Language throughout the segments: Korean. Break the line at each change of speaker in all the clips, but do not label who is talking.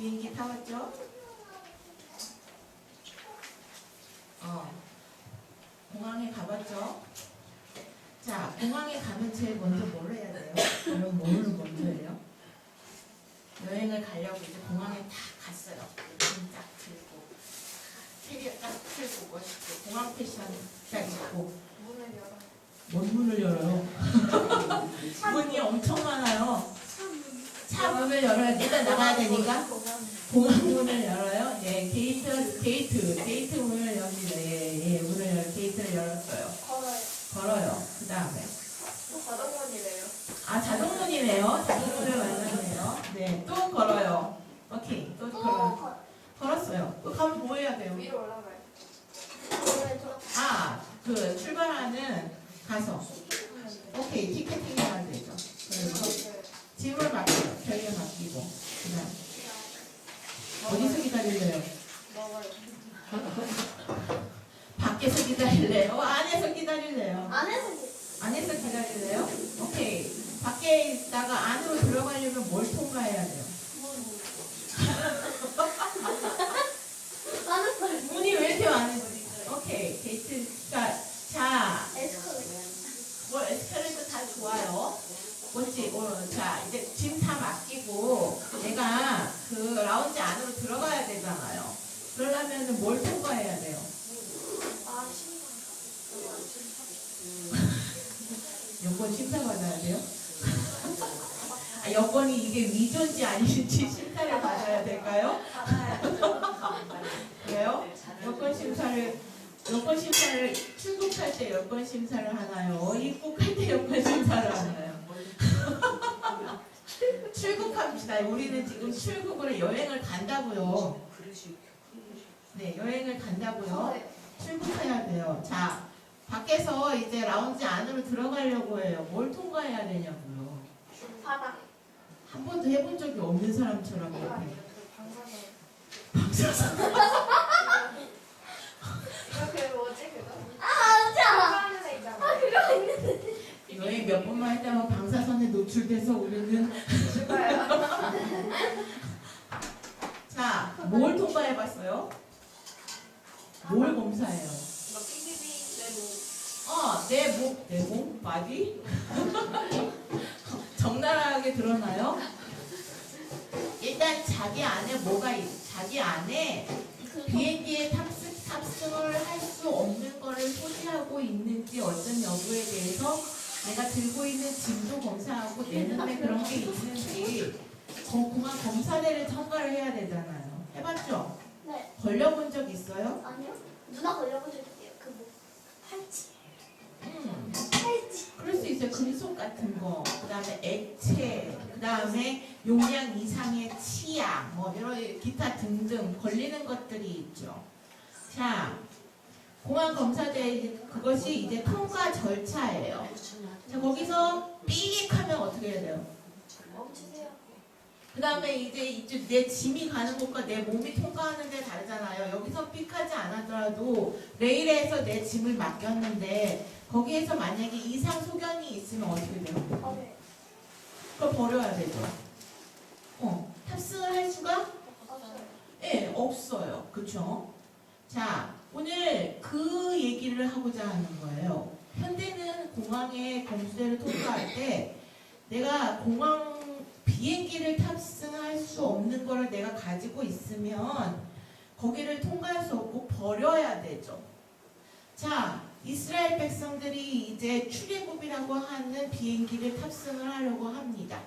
비행기 타봤죠? 공항에 가봤죠? 자, 공항에 가면 제일 먼저 뭘 해야 돼요? 그럼 뭘 먼저 해요? 여행을 가려고 이제 공항에 다 갔어요. 짐 딱 들고, 캐리어 딱 들고, 멋있게 공항 패션 딱 입고.
문을 열어.
뭔 문을 열어요? 문이 엄청 많아요. 차 문을 열어야 일단 나가야 되니까 공항 문을 열어요. 네, 게이트 문을 엽니다. 예, 게이트를 열었어요. 걸어요. 그 다음에
또 자동문이래요.
자동문이네요. 자동문을 만났네요. 네, 또 걸어요. 오케이, 또 걸었어요. 또 가면 뭐 해야 돼요?
위로 올라가요.
그 출발하는 가서 오케이, 티켓팅 해야 되죠. 그리고 짐을 맡겨요. 저희가 맡기고. 그다음 어디서 기다릴래요?
먹어요.
밖에서 기다릴래요? 안에서 기다릴래요?
안에서
안에서 기다릴래요? 오케이. 밖에 있다가 안으로 들어가려면 뭘 통과해야 돼요? 문이 왜 이렇게 많은 거지? 오케이. 게이트가 자, 에스컬레이터 다 좋아요. 뭐지? 자, 이제 짐 다 맡기고 내가 그 라운지 안으로 들어가야 되잖아요. 그러려면 뭘 통과해야 돼요? 여권 심사 받아야 돼요? 여권이 이게 위조인지 아닌지 심사를 받아야 될까요? 그래요? 여권 심사를 출국할 때 여권 심사를 하나요? 입국할 때 여권 심사를 하나요? 출국합시다. 우리는 지금 출국을 여행을 간다고요. 네, 여행을 간다고요. 출국해야 돼요. 자, 밖에서 이제 라운지 안으로 들어가려고 해요. 뭘 통과해야 되냐고요.
바닥.
한 번도 해본 적이 없는 사람처럼 이렇게.
방사선. 이렇게 뭐지 그거? 하는 애 있잖아.
그거 있는데.
여행 몇 번만 했다면 방사선에 노출돼서 우리는
죽어요.
자, 뭘 통과해봤어요? 뭘 검사해요?
뭐 PCB
내 몸, 바디? 적나라하게 드러나요? 일단 자기 안에 비행기에 탑승을 할 수 없는 거를 소지하고 있는지 어떤 여부에 대해서 내가 들고 있는 짐도 검사하고 내 눈에 그런 게 있는지 공항 검사대를 통과를 해야 되잖아요. 해봤죠?
네.
걸려본 적 있어요?
아니요. 누나 걸려본 적 있어요. 팔찌.
그럴 수 있어요. 금속 같은 거, 그 다음에 액체, 그 다음에 용량 이상의 치약, 뭐 이런 기타 등등 걸리는 것들이 있죠. 자, 공항 검사대 그것이 이제 통과 절차예요. 자, 거기서 삐익하면 어떻게 해야 돼요?
멈추세요.
그 다음에 이제 내 짐이 가는 곳과 내 몸이 통과하는 데 다르잖아요. 여기서 삑하지 않았더라도 레일에서 내 짐을 맡겼는데 거기에서 만약에 이상 소견이 있으면 어떻게 돼요?
네.
그걸 버려야 되죠. 탑승을 할 수가? 네, 없어요. 그쵸? 자, 오늘 그 얘기를 하고자 하는 거예요. 현대는 공항에 검수대를 통과할 때 내가 공항 비행기를 탑승할 수 없는 거를 내가 가지고 있으면 거기를 통과할 수 없고 버려야 되죠. 자, 이스라엘 백성들이 이제 출애굽이라고 하는 비행기를 탑승을 하려고 합니다.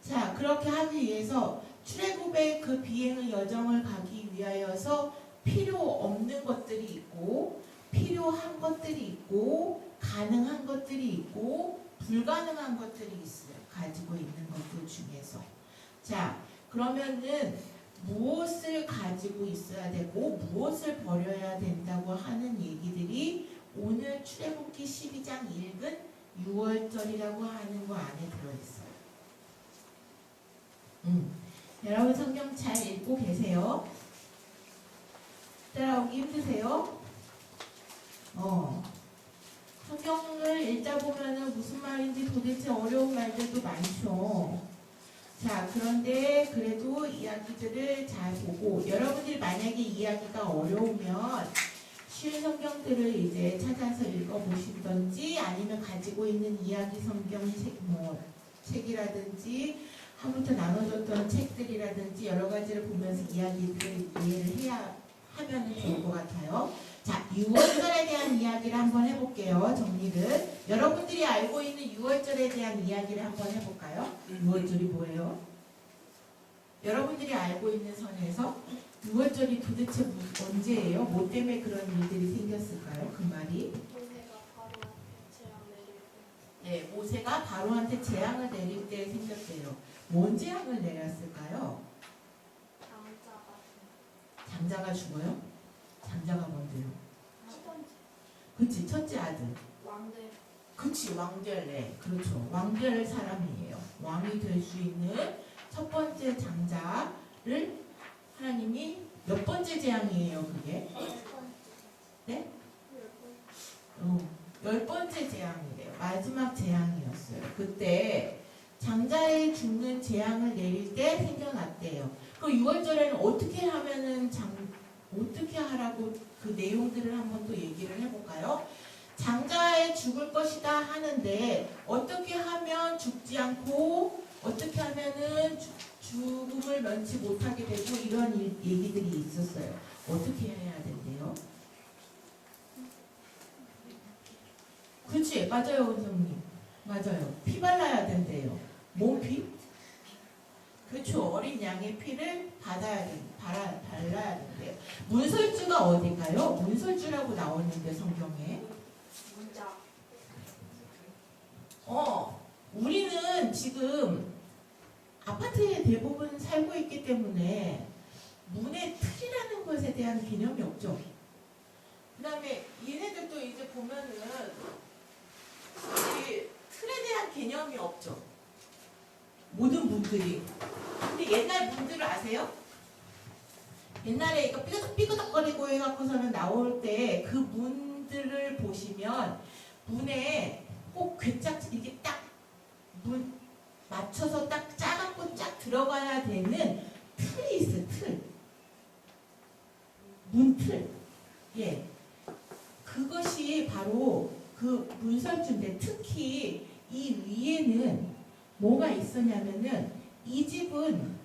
자, 그렇게 하기 위해서 출애굽의 그 비행의 여정을 가기 위하여서 필요 없는 것들이 있고 필요한 것들이 있고 가능한 것들이 있고 불가능한 것들이 있어요. 가지고 있는 것들 중에서. 자, 그러면은 무엇을 가지고 있어야 되고 무엇을 버려야 된다고 하는 얘기들이 오늘 출애굽기 12장 읽은 6월절이라고 하는 거 안에 들어있어요. 여러분 성경 잘 읽고 계세요? 따라오기 힘드세요? 성경을 읽다 보면은 무슨 말인지 도대체 어려운 말들도 많죠. 자, 그런데 그래도 이야기들을 잘 보고 여러분들이 만약에 이야기가 어려우면 쉬운 성경들을 이제 찾아서 읽어보시던지 아니면 가지고 있는 이야기 성경 책이라든지 한부터 나눠줬던 책들이라든지 여러 가지를 보면서 이야기들을 이해를 해야 하면 좋을 것 같아요. 자, 6월절에 대한 이야기를 한번 해볼게요. 정리를. 여러분들이 알고 있는 6월절에 대한 이야기를 한번 해볼까요? 6월절이 뭐예요? 여러분들이 알고 있는 선에서 6월절이 도대체 언제예요? 뭐 때문에 그런 일들이 생겼을까요? 그 말이?
모세가 바로한테 재앙을 내릴
네, 모세가 바로한테 재앙을 내릴
때
때 생겼대요. 뭔 재앙을 내렸을까요? 장자가 죽어요? 장자가 뭔데요? 그치, 첫째 아들.
왕들
그치, 왕될, 그렇죠. 왕될 사람이에요. 왕이 될 수 있는 첫 번째 장자를 하나님이 몇 번째 재앙이에요, 그게? 네? 10번째 재앙이래요. 마지막 재앙이었어요. 그때 장자의 죽는 재앙을 내릴 때 생겨났대요. 그 6월절에는 어떻게 하면은 어떻게 하라고 그 내용들을 한번 또 얘기를 해볼까요? 장자의 죽을 것이다 하는데 어떻게 하면 죽지 않고 어떻게 하면은 죽음을 면치 못하게 되고 이런 얘기들이 있었어요. 어떻게 해야 된대요? 그렇지, 맞아요, 원장님. 맞아요. 피 발라야 된대요. 뭔 피? 그렇죠. 어린 양의 피를 발라야 된대요. 문설주가 어딜까요? 문설주라고 나오는데 성경에.
문자
우리는 지금 아파트에 대부분 살고 있기 때문에 문의 틀이라는 것에 대한 개념이 없죠. 그 다음에 얘네들도 이제 보면은 이 틀에 대한 개념이 없죠. 모든 문들이. 근데 옛날 문들을 아세요? 옛날에 이거 삐그덕삐그덕거리고 해갖고서는 나올 때 그 문들을 보시면 문에 꼭 괴짝 이렇게 딱 문 맞춰서 딱 짜갖고 쫙 들어가야 되는 틀이 있어요. 틀. 문틀. 예. 그것이 바로 그 문설주인데 특히 이 위에는 뭐가 있었냐면은 이 집은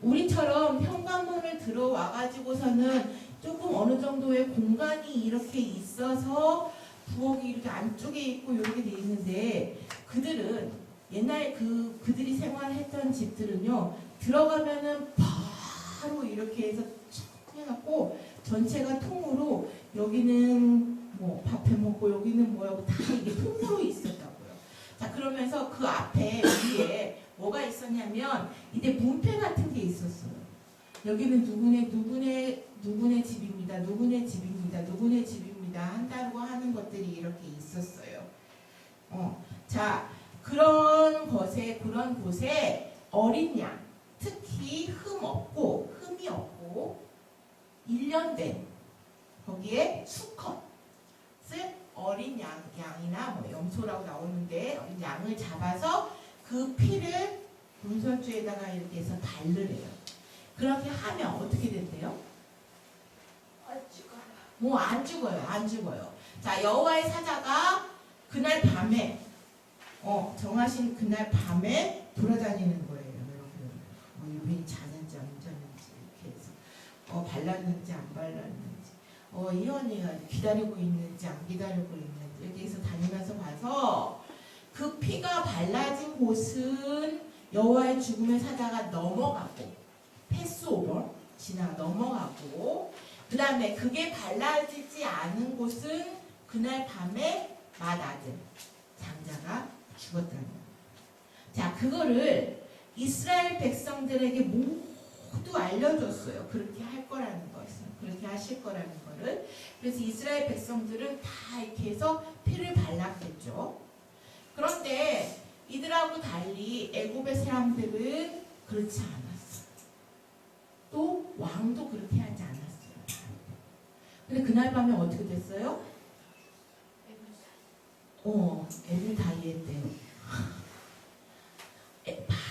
우리처럼 현관문을 들어와 가지고서는 조금 어느 정도의 공간이 이렇게 있어서 부엌이 이렇게 안쪽에 있고 이렇게 돼 있는데 그들은 옛날에 그들이 생활했던 집들은요 들어가면은 바로 이렇게 해서 촥 해갖고 전체가 통으로 여기는 뭐 밥 해먹고 여기는 뭐하고 다 이게 통으로 있었다고요. 자 그러면서 그 앞에 위에 뭐가 있었냐면 이제 문패 같은 게 있었어요. 여기는 누구네 집입니다. 누구네 집입니다. 한다고 하는 것들이 이렇게 있었어요. 자 그런 곳에 어린 양, 특히 흠이 없고 1년 된 거기에 수컷 어린 양이나 뭐 염소라고 나오는데 어린 양을 잡아서 그 피를 문설주에다가 이렇게 해서 바르래요. 그렇게 하면 어떻게 된대요? 뭐 안 죽어요. 자 여호와의 사자가 그날 밤에 정하신 그날 밤에 돌아다니는 거예요. 여러분 왜 자는지 안 자는지 이렇게 해서 발랐는지 안 발랐는지 이현이가 기다리고 있는지 안 기다리고 있는지 이렇게 해서 다니면서 봐서 그 피가 발라진 곳은 여호와의 죽음의 사자가 넘어가고 패스오버 넘어가고 그 다음에 그게 발라지지 않은 곳은 그날 밤에 맏아들 장자가 죽었다는 거예요. 자 그거를 이스라엘 백성들에게 모두 알려줬어요. 그렇게 할 거라는 것을 그렇게 하실 거라는 거를. 그래서 이스라엘 백성들은 다 이렇게 해서 피를 발랐겠죠. 그런데 이들하고 달리 애굽의 사람들은 그렇지 않았어. 또 왕도 그렇게 하지 않았어요. 근데 그날 밤에 어떻게 됐어요? 애들 다 이해했대요.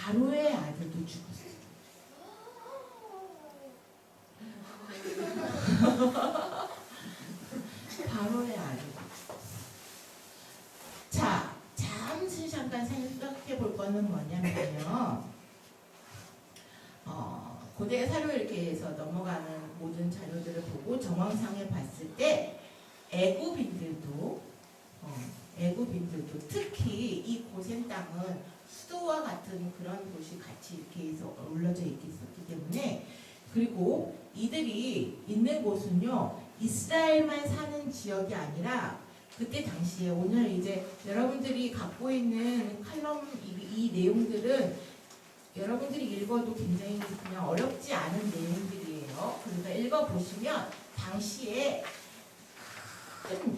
바로의 아들도 죽었어요. 바로의 아들도 죽었어요. 자, 잠시 잠깐 생각해 볼 거는 뭐냐면요. 고대 사료일기에서 넘어가는 모든 자료들을 보고 정황상에 봤을 때 애굽인들도 특히 이 고센 땅은 수도와 같은 그런 곳이 같이 이렇게 해서 올려져 있었기 때문에, 그리고 이들이 있는 곳은요 이스라엘만 사는 지역이 아니라 그때 당시에 오늘 이제 여러분들이 갖고 있는 칼럼 이 내용들은 여러분들이 읽어도 굉장히 그냥 어렵지 않은 내용들이에요. 그러니까 읽어보시면 당시에 큰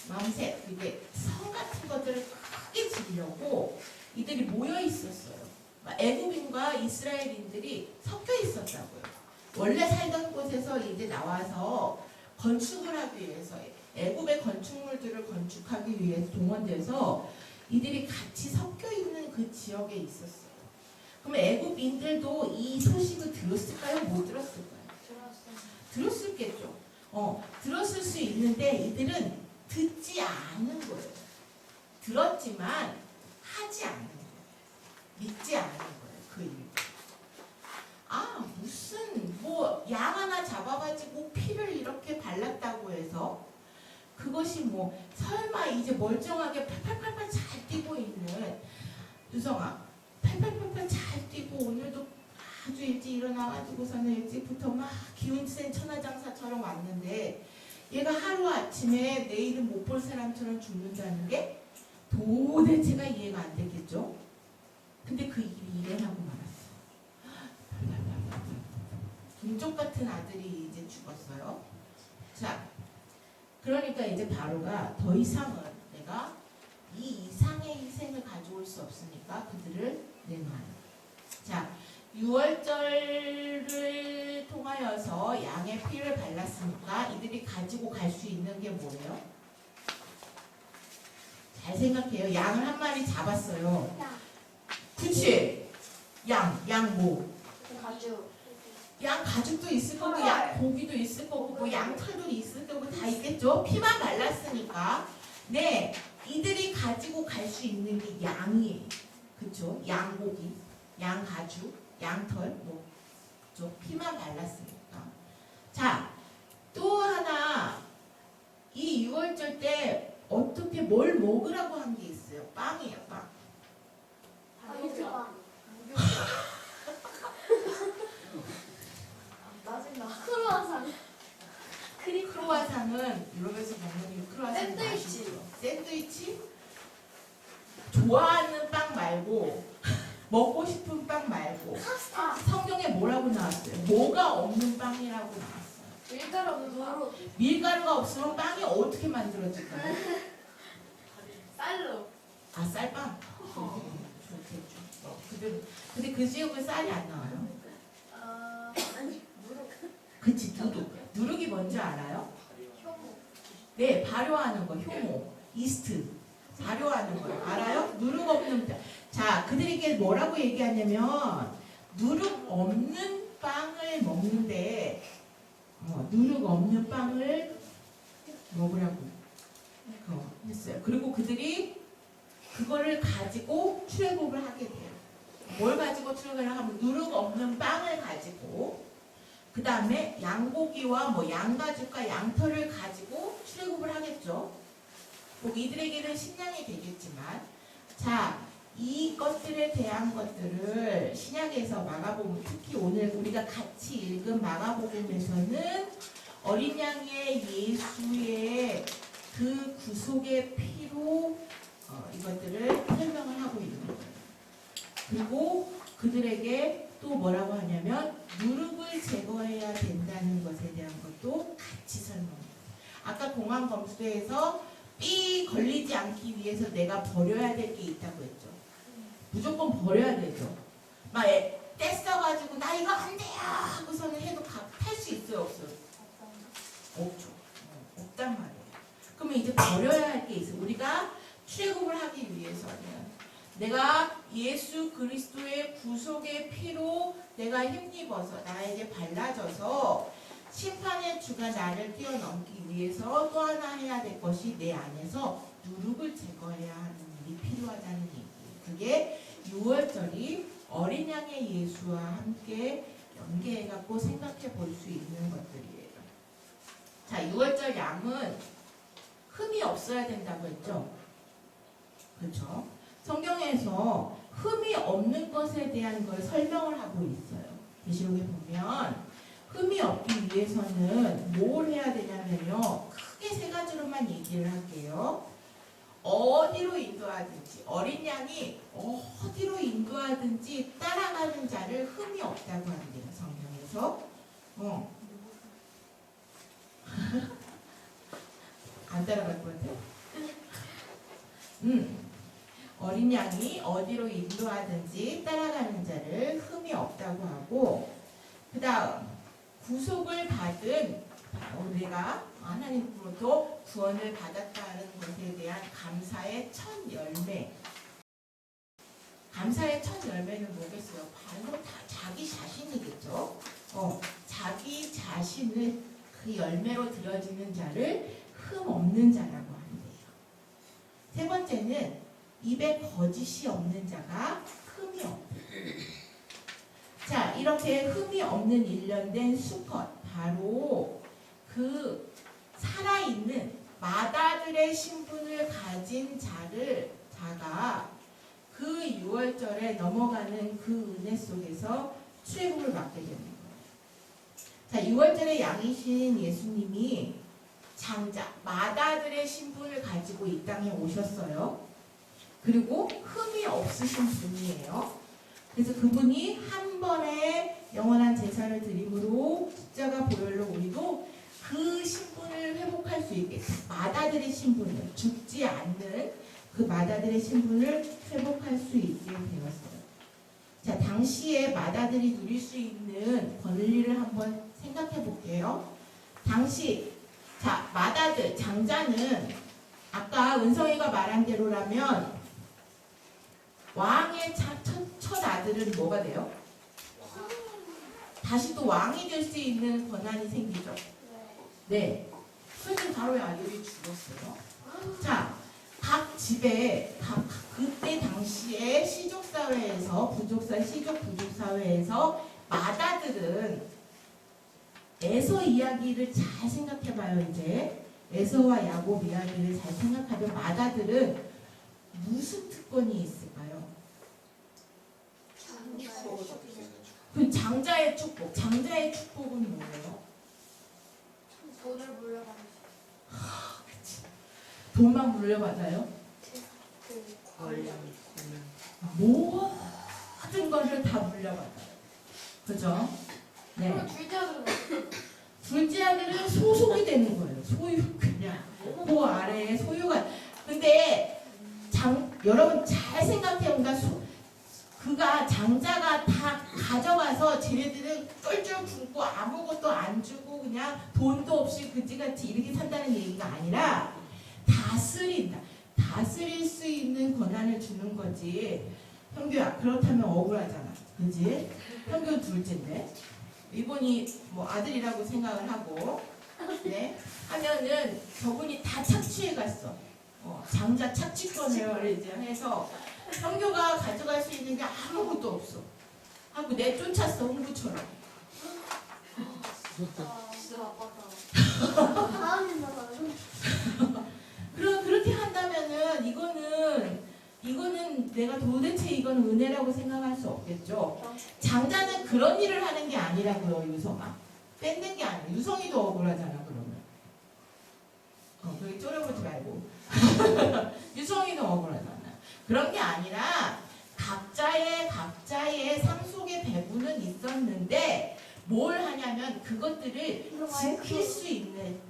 마음새, 이게 성 같은 것들을 크게 지으려고 이들이 모여 있었어요. 애굽인과 이스라엘인들이 섞여 있었다고요. 원래 살던 곳에서 이제 나와서 건축을 하기 위해서 애굽의 건축물들을 건축하기 위해서 동원돼서 이들이 같이 섞여 있는 그 지역에 있었어요. 그럼 애굽인들도 이 소식을 들었을까요? 못 들었을까요? 들었을겠죠. 들었을 수 있는데 이들은 듣지 않은 거예요. 들었지만 하지 않는 거예요. 믿지 않는 거예요. 그 일. 무슨 뭐 양 하나 잡아가지고 피를 이렇게 발랐다고 해서 그것이 뭐 설마 이제 멀쩡하게 팔팔팔팔 잘 뛰고 있는 유성아, 팔팔팔팔 잘 뛰고 오늘도 아주 일찍 일어나가지고서는 일찍부터 막 기운 센 천하장사처럼 왔는데 얘가 하루아침에 내일은 못 볼 사람처럼 죽는다는 게 도대체가 이해가 안 되겠죠? 근데 그 일이 일어나고 말았어. 동족 같은 아들이 이제 죽었어요. 자, 그러니까 이제 바로가 더 이상은 내가 이 이상의 희생을 가져올 수 없으니까 그들을 내놔요. 자, 6월절을 통하여서 양의 피를 발랐으니까 이들이 가지고 갈 수 있는 게 뭐예요? 잘 생각해요. 양을 한 마리 잡았어요. 그치? 양 뭐?
가죽.
양 가죽도 있을 거고, 양 고기도 있을 거고, 뭐 양털도 있을 거고 다 있겠죠? 피만 발랐으니까. 네, 이들이 가지고 갈 수 있는 게 양이에요. 그쵸? 양고기, 양 가죽, 양털, 뭐, 그쵸? 피만 발랐으니까. 자, 또 하나, 이 6월절 때 어떻게 뭘 먹으라고 한 게 있어요. 빵이에요, 빵.
짜증나.
크루아상.
크루아상은 유럽에서 먹는 크루아상
샌드위치.
맛있죠. 샌드위치? 좋아하는 빵 말고 먹고 싶은 빵 말고 성경에 뭐라고 나왔어요? 뭐가 없는 빵이라고 나왔어요.
밀가루 없는 거.
밀가루가 없으면 빵이 어떻게 만들어질까요?
쌀로.
쌀빵? 좋겠죠. 근데 그 지역은 쌀이 안 나와요.
누룩.
그치, 누룩이 뭔지 알아요?
효모.
네, 발효하는 거, 효모, 이스트, 발효하는 거예요. 알아요? 누룩 없는 빵. 자, 그들에게 뭐라고 얘기하냐면 누룩 없는 빵을 먹는데 누룩 없는 빵을 먹으라고 했어요. 그리고 그들이 그거를 가지고 출애굽을 하게 돼요. 뭘 가지고 출애굽을 하면 누룩 없는 빵을 가지고 그 다음에 양고기와 뭐 양가죽과 양털을 가지고 출애굽을 하겠죠. 꼭 이들에게는 신앙이 되겠지만, 자, 이것들에 대한 것들을 신약에서 마가복음, 특히 오늘 우리가 같이 읽은 마가복음에서는 어린 양의 예수의 그 구속의 피로 이것들을 설명을 하고 있는 거예요. 그리고 그들에게 또 뭐라고 하냐면 누룩을 제거해야 된다는 것에 대한 것도 같이 설명해요. 아까 공항 검수대에서 삐 걸리지 않기 위해서 내가 버려야 될 게 있다고 했죠. 무조건 버려야 되죠. 막 떼써가지고 나 이거 안 돼요 하고서는 해도 탈 수 있어요, 없어요? 없죠. 없단 말이에요. 그러면 이제 버려야 할 게 있어요. 우리가 출애굽을 하기 위해서는 내가 예수 그리스도의 구속의 피로 내가 힘입어서 나에게 발라져서 심판의 주가 나를 뛰어넘기 위해서 또 하나 해야 될 것이 내 안에서 누룩을 제거해야 하는 일이 필요하다는 얘기. 그게 6월절이 어린 양의 예수와 함께 연계해갖고 생각해 볼 수 있는 것들이에요. 자, 6월절 양은 흠이 없어야 된다고 했죠? 그렇죠? 성경에서 흠이 없는 것에 대한 걸 설명을 하고 있어요. 계시록에 보면 흠이 없기 위해서는 뭘 해야 되냐면요. 크게 세 가지로만 얘기를 할게요. 어디로 인도하든지 어린 양이 어디로 인도하든지 따라가는 자를 흠이 없다고 한대요. 성경에서. 안 따라갈 것 같아요? 어린 양이 어디로 인도하든지 따라가는 자를 흠이 없다고 하고, 그 다음 구속을 받은 우리가 하나님으로부터 구원을 받았다는 것에 대한 감사의 첫 열매. 감사의 첫 열매는 뭐겠어요? 바로 다 자기 자신이겠죠. 자기 자신을 그 열매로 들어지는 자를 흠 없는 자라고 한대요. 세 번째는 입에 거짓이 없는 자가 흠이 없다. 자, 이렇게 흠이 없는 일련된 수컷, 바로 그 살아있는 마다들의 신분을 가진 자가 그 6월절에 넘어가는 그 은혜 속에서 출애굽을 받게 되는 거예요. 자, 6월절에 양이신 예수님이 장자, 마다들의 신분을 가지고 이 땅에 오셨어요. 그리고 흠이 없으신 분이에요. 그래서 그분이 한 번에 영원한 제사를 드림으로 십자가 보혈로 우리도 그 신분을 회복할 수 있게, 마다들의 신분을, 죽지 않는 그 마다들의 신분을 회복할 수 있게 되었어요. 자, 당시에 마다들이 누릴 수 있는 권리를 한번 생각해 볼게요. 당시, 자, 마다들, 장자는 아까 은성이가 말한 대로라면 왕의 첫 아들은 뭐가 돼요? 다시 또 왕이 될 수 있는 권한이 생기죠. 네. 그래서 바로의 아들이 죽었어요. 자, 각 집에 그때 당시에 시족사회에서 부족사회에서 마다들은 에서 이야기를 잘 생각해봐요. 이제 에서와 야곱 이야기를 잘 생각하면 마다들은 무슨 특권이 있을까요? 그 장자의 축복. 장자의 축복은 뭐예요?
돈을 물려받는
돈만 물려받아요? 모든 것을 다 물려받아요. 그죠? 네.
그럼 둘째 아들은
둘째 아들은 소속이 되는 거예요. 소유, 그냥. 그 아래에 소유가. 근데 여러분 잘 생각해보니까 그가 장자가 다 가져가서 쟤네들은 쫄쫄 굶고 아무것도 안 주고 그냥 돈도 없이 그지같이 이렇게 산다는 얘기가 아니라 다스린다. 다스릴 수 있는 권한을 주는 거지. 형규야, 그렇다면 억울하잖아. 그지? 형규 둘째인데. 이분이 뭐 아들이라고 생각을 하고, 네? 하면은 저분이 다 착취해 갔어. 장자 착취권을 이제 해서 형규가 가져갈 수 있는 게 아무것도 없어. 하고 내쫓았어, 홍구처럼.
진짜 아빠다.
다음인가 봐요.
그렇게 한다면은 이거는 내가 도대체 이건 은혜라고 생각할 수 없겠죠. 장자는 그런 일을 하는 게 아니라고요, 유성아. 뺏는 게 아니야. 유성이도 억울하잖아, 그러면. 그렇게 쪼려보지 말고. 유성이도 억울하잖아. 그런 게 아니라 각자의 상속의 배분은 있었는데 뭘 하냐면 그것들을 지킬 수 있는,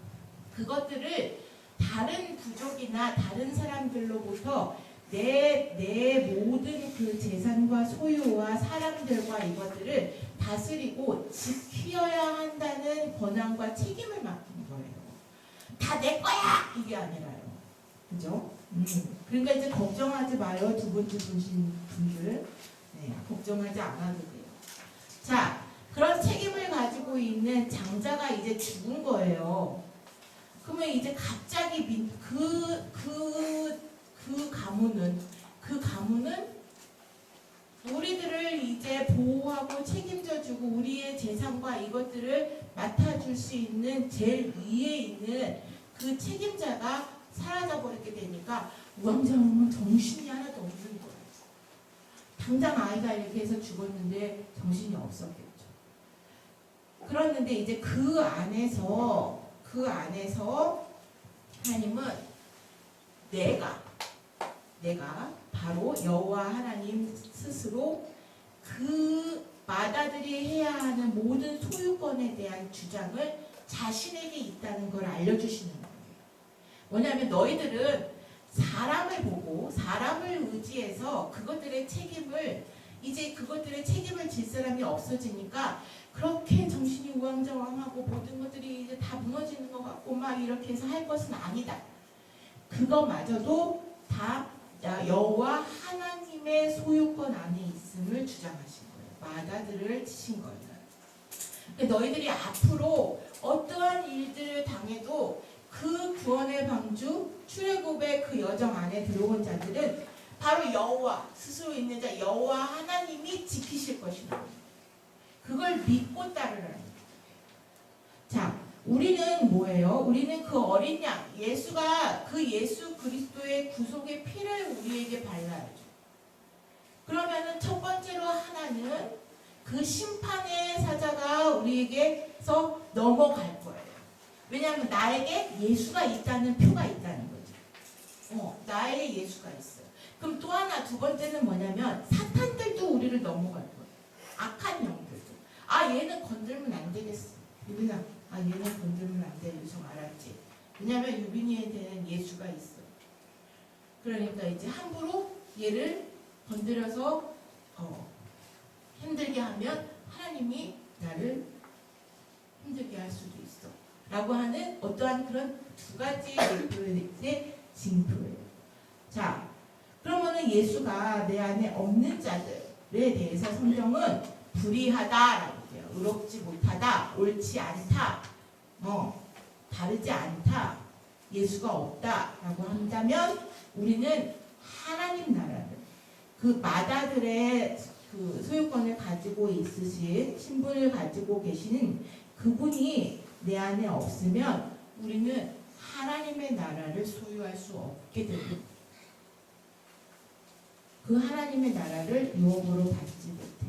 그것들을 다른 부족이나 다른 사람들로부터 내 모든 그 재산과 소유와 사람들과 이것들을 다스리고 지켜야 한다는 권한과 책임을 맡긴 거예요. 다 내 거야! 이게 아니라요. 그죠? 그러니까 이제 걱정하지 마요. 두 번째 보신 분들. 네, 걱정하지 않아도 돼요. 자, 그런 책임을 가지고 있는 장자가 이제 죽은 거예요. 그러면 이제 갑자기 그 가문은 우리들을 이제 보호하고 책임져주고 우리의 재산과 이것들을 맡아줄 수 있는 제일 위에 있는 그 책임자가 사라져버리게 되니까 우왕좌왕은 정신이 하나도 없는 거예요. 당장 아이가 이렇게 해서 죽었는데 정신이 없었겠죠. 그랬는데 이제 그 안에서 하나님은 내가 바로 여호와 하나님 스스로 그 마다들이 해야 하는 모든 소유권에 대한 주장을 자신에게 있다는 걸 알려주시는 거예요. 뭐냐면 너희들은 사람을 보고 사람을 의지해서 그것들의 책임을 질 사람이 없어지니까 그렇게 정신이 우왕좌왕하고 모든 것들이 이제 다 무너지는 것 같고 막 이렇게 해서 할 것은 아니다. 그거마저도 다 여호와 하나님의 소유권 안에 있음을 주장하신 거예요. 마다들을 치신 거예요. 너희들이 앞으로 어떠한 일들을 당해도 그 구원의 방주 출애굽의 그 여정 안에 들어온 자들은 바로 여호와 스스로 있는 자 여호와 하나님이 지키실 것이다. 그걸 믿고 따르라는 거예요. 자, 우리는 뭐예요? 우리는 그 어린 양 예수가 그 예수 그리스도의 구속의 피를 우리에게 발라야죠. 그러면은 첫 번째로 하나는 그 심판의 사자가 우리에게서 넘어갈 거예요. 왜냐하면 나에게 예수가 있다는 표가 있다는 거죠. 나의 예수가 있어요. 그럼 또 하나 두 번째는 뭐냐면 사탄들도 우리를 넘어갈 거예요. 악한 영들도. 얘는 건들면 안 되겠어. 유빈아, 얘는 건들면 안 돼. 유성 알았지? 왜냐하면 유빈이에게는 예수가 있어. 그러니까 이제 함부로 얘를 건드려서 힘들게 하면 하나님이 나를 힘들게 할 수도 있어. 라고 하는 어떠한 그런 두 가지 예표의 징표예요. 자, 그러면은 예수가 내 안에 없는 자들에 대해서 성경은 불의하다라고 해요. 의롭지 못하다, 옳지 않다, 다르지 않다, 예수가 없다라고 한다면 우리는 하나님 나라를 그 마다들의 그 소유권을 가지고 있으신 신분을 가지고 계시는 그분이 내 안에 없으면 우리는 하나님의 나라를 소유할 수 없게 됩니다. 그 하나님의 나라를 유업으로 받지 못해.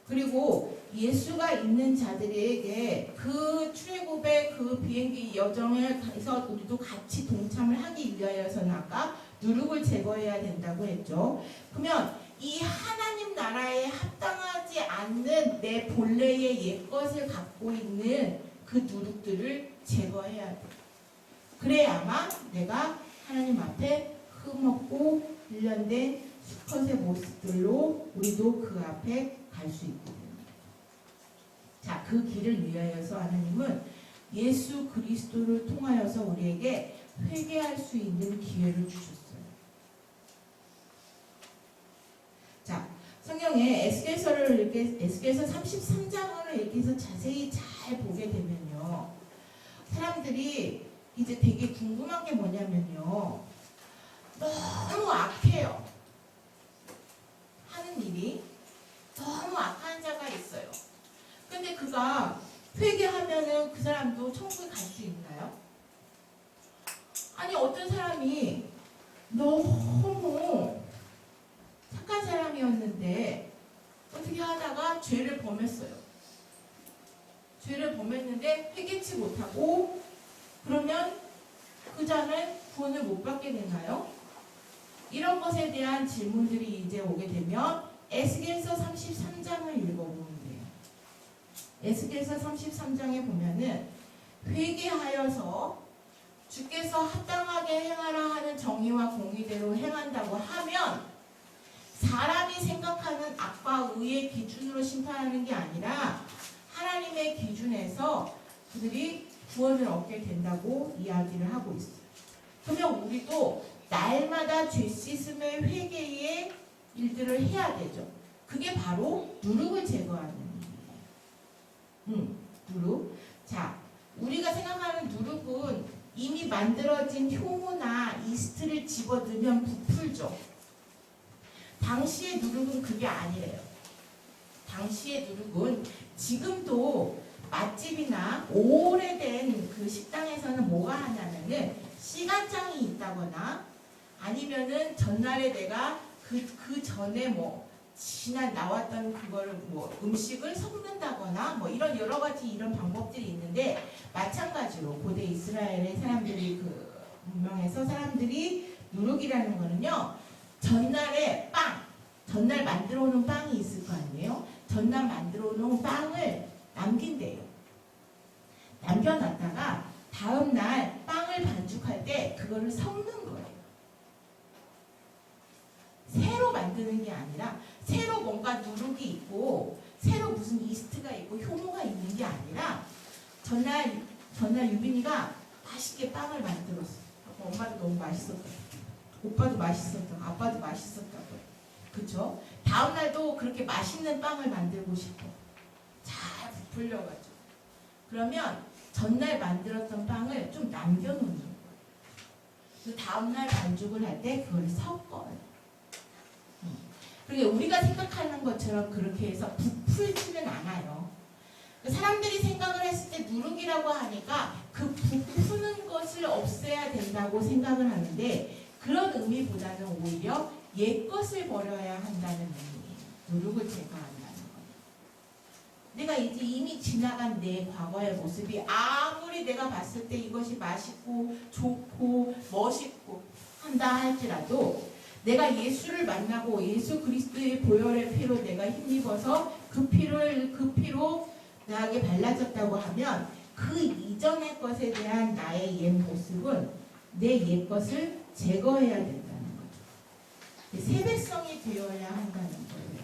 그리고 예수가 있는 자들에게 그 출애굽의 그 비행기 여정을 해서 우리도 같이 동참을 하기 위하여서는 아까 누룩을 제거해야 된다고 했죠. 그러면 이 하나님 나라에 합당하지 않는 내 본래의 옛것을 갖고 있는 그 누룩들을 제거해야 돼. 그래야만 내가 하나님 앞에 흠없고 일련된 수컷의 모습들로 우리도 그 앞에 갈 수 있거든요. 자, 그 길을 위하여서 하나님은 예수 그리스도를 통하여서 우리에게 회개할 수 있는 기회를 주셨어요. 자, 성경에 에스겔서 33장을 이렇게 해서 자세히 잘 보게 되면요. 사람들이 이제 되게 궁금한 게 뭐냐면요. 너무 악해요. 하는 일이 너무 악한 자가 있어요. 근데 그가 회개하면은 그 사람도 천국에 갈 수 있나요? 아니, 어떤 사람이 너무 착한 사람이었는데 어떻게 하다가 죄를 범했어요. 죄를 범했는데 회개치 못하고 그러면 그 자는 구원을 못 받게 되나요? 이런 것에 대한 질문들이 이제 오게 되면 에스겔서 33장을 읽어보면 돼요. 에스겔서 33장에 보면은 회개하여서 주께서 합당하게 행하라 하는 정의와 공의대로 행한다고 하면 사람이 생각하는 악과 의의 기준으로 심판하는 게 아니라 하나님의 기준에서 그들이 구원을 얻게 된다고 이야기를 하고 있어요. 그러면 우리도 날마다 죄 씻음의 회개의 일들을 해야 되죠. 그게 바로 누룩을 제거하는 일이에요. 누룩. 자, 우리가 생각하는 누룩은 이미 만들어진 효모나 이스트를 집어넣으면 부풀죠. 당시의 누룩은 그게 아니래요. 당시의 누룩은 지금도 맛집이나 오래된 그 식당에서는 뭐가 하냐면은 시간장이 있다거나 아니면은 전날에 내가 그 전에 뭐 지난 나왔던 그거를 뭐 음식을 섞는다거나 뭐 이런 여러 가지 이런 방법들이 있는데 마찬가지로 고대 이스라엘의 사람들이 그 문명에서 사람들이 누룩이라는 거는요 전날에 전날 만들어 놓은 빵이 있을 거 아니에요? 전날 만들어 놓은 빵을 남긴대요. 남겨놨다가 다음날 빵을 반죽할 때 그거를 섞는 거예요. 새로 만드는 게 아니라 새로 뭔가 누룩이 있고 새로 무슨 이스트가 있고 효모가 있는 게 아니라 전날 유빈이가 맛있게 빵을 만들었어. 엄마도 너무 맛있었다. 오빠도 맛있었다. 아빠도 맛있었다고. 그쵸? 다음날도 그렇게 맛있는 빵을 만들고 싶어. 잘 부풀려가지고. 그러면 전날 만들었던 빵을 좀 남겨놓는 거예요. 그 다음날 반죽을 할 때 그걸 섞어요. 그러니까 우리가 생각하는 것처럼 그렇게 해서 부풀지는 않아요. 사람들이 생각을 했을 때 누룩이라고 하니까 그 부푸는 것을 없애야 된다고 생각을 하는데 그런 의미보다는 오히려 옛것을 버려야 한다는 의미예요. 누룩을 제거한다는 거예요. 내가 이제 이미 지나간 내 과거의 모습이 아무리 내가 봤을 때 이것이 맛있고 좋고 멋있고 한다 할지라도 내가 예수를 만나고 예수 그리스도의 보혈의 피로 내가 힘입어서 그 피로 나에게 발라졌다고 하면 그 이전의 것에 대한 나의 옛 모습은 내 옛 것을 제거해야 된다는 거죠. 새 백성이 되어야 한다는 거예요.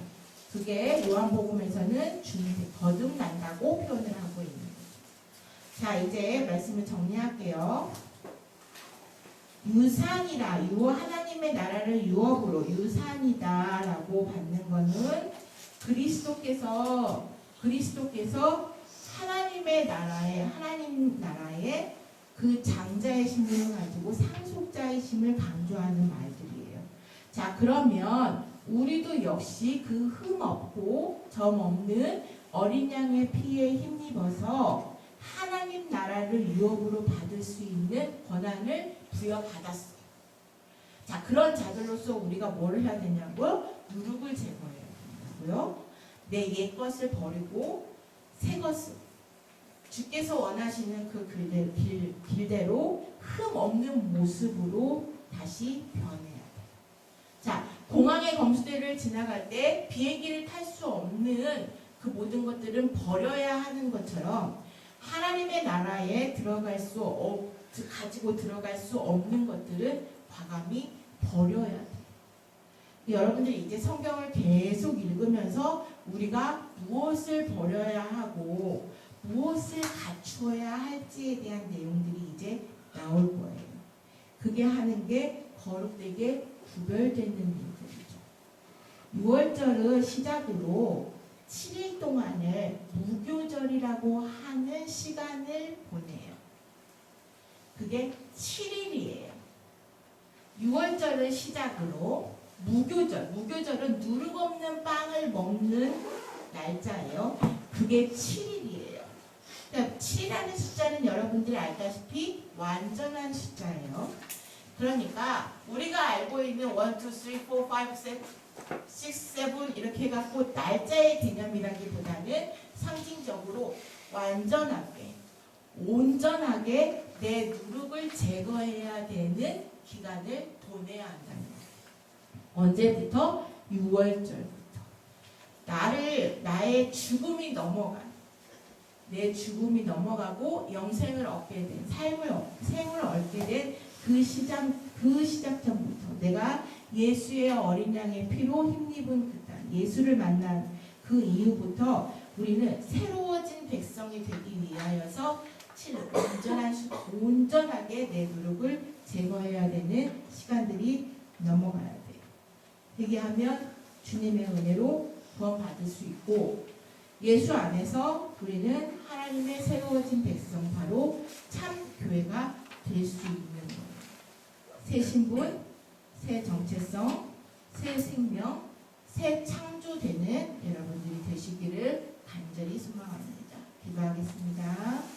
그게 요한복음에서는 주님이 거듭난다고 표현을 하고 있는 거죠. 자, 이제 말씀을 정리할게요. 유산이라 하나님의 나라를 유업으로 유산이다라고 받는 거는 그리스도께서 하나님 나라의 그 장자의 심을 가지고 상속자의 심을 강조하는 말들이에요. 자, 그러면 우리도 역시 그 흠 없고 점 없는 어린 양의 피에 힘입어서 하나님 나라를 유업으로 받을 수 있는 권한을 부여받았어요. 자, 그런 자들로서 우리가 뭘 해야 되냐고요? 누룩을 제거해야 된다고요. 내 옛 것을 버리고 새 것을 주께서 원하시는 그 길대로 흠 없는 모습으로 다시 변해야 돼요. 자, 공항의 검수대를 지나갈 때 비행기를 탈 수 없는 그 모든 것들은 버려야 하는 것처럼 하나님의 나라에 가지고 들어갈 수 없는 것들은 과감히 버려야 돼요. 여러분들이 이제 성경을 계속 읽으면서 우리가 무엇을 버려야 하고 무엇을 갖추어야 할지에 대한 내용들이 이제 나올 거예요. 그게 하는 게 거룩되게 구별되는 일들이죠. 6월절을 시작으로 7일 동안을 무교절이라고 하는 시간을 보내요. 그게 7일이에요. 6월절을 시작으로 무교절은 누룩 없는 빵을 먹는 날짜예요. 그게 7일이에요. 그러니까 7이라는 숫자는 여러분들이 알다시피 완전한 숫자예요. 그러니까 우리가 알고 있는 1, 2, 3, 4, 5, 6, 7 이렇게 해갖고 날짜의 개념이라기보다는 상징적으로 완전하게 온전하게 내 누룩을 제거해야 되는 기간을 보내야 한다는 거예요. 언제부터? 6월절부터. 나의 죽음이 내 죽음이 넘어가고 영생을 얻게 된 생을 얻게 된 그 시작점부터 내가 예수의 어린 양의 피로 힘입은 그날 예수를 만난 그 이후부터 우리는 새로워진 백성이 되기 위하여서 온전하게 내 노력을 제거해야 되는 시간들이 넘어가야 돼요. 되게 하면 주님의 은혜로 구원받을 수 있고 예수 안에서 우리는 하나님의 새로워진 백성 바로 참 교회가 될 수 있는 거예요. 새 신분, 새 정체성, 새 생명, 새 창조되는 여러분들이 되시기를 간절히 소망합니다. 기도하겠습니다.